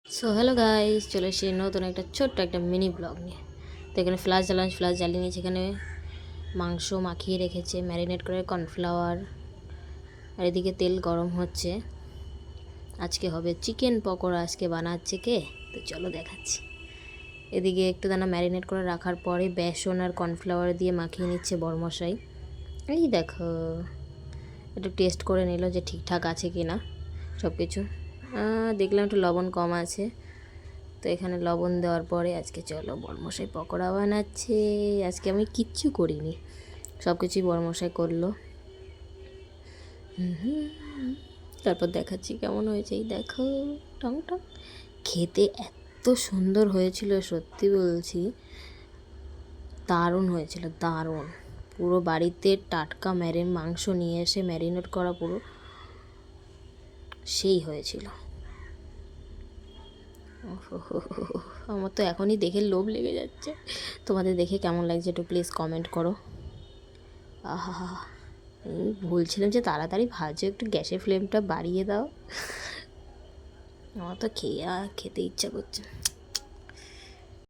So hello guys, চলে এসেছি নতুন একটা ছোট্ট একটা মিনি ব্লগ নিয়ে। তো এখানে ফ্লাশ জ্বালিয়ে নিয়েছি। এখানে মাংস মাখিয়ে রেখেছে ম্যারিনেট করে কর্নফ্লাওয়ার, আর এদিকে তেল গরম হচ্ছে। আজকে হবে চিকেন পকোড়া। আজকে বানাচ্ছে কে, তো চলো দেখাচ্ছি। এদিকে একটু দানা ম্যারিনেট করে রাখার পরে বেসন আর কর্নফ্লাওয়ার দিয়ে মাখিয়ে নিচ্ছে বড়মশাই। এই দেখো, একটু টেস্ট করে নিল যে ঠিকঠাক আছে কি না সব কিছু। দেখলাম একটু লবণ কম আছে, তো এখানে লবণ দেওয়ার পরে আজকে চলো বড়মশাই পকোড়া বানাচ্ছে। আজকে আমি কিচ্ছু করিনি, সব কিছুই বড়মশাই করলো। তারপর দেখাচ্ছি কেমন হয়েছে। এই দেখো, টং টং খেতে এত সুন্দর হয়েছিল, সত্যি বলছি দারুণ হয়েছিল, দারুণ। পুরো বাড়িতে টাটকা মাংস নিয়ে এসে ম্যারিনেট করা, পুরো সেই হয়েছিল। আমার তো এখনই দেখে লোভ লেগে যাচ্ছে। তোমাদের দেখে কেমন লাগছে একটু প্লিজ কমেন্ট করো। আহা, বলছিলাম যে তাড়াতাড়ি ভাজো, একটু গ্যাসের ফ্লেমটা বাড়িয়ে দাও। আমার তো খেতে ইচ্ছা করছে।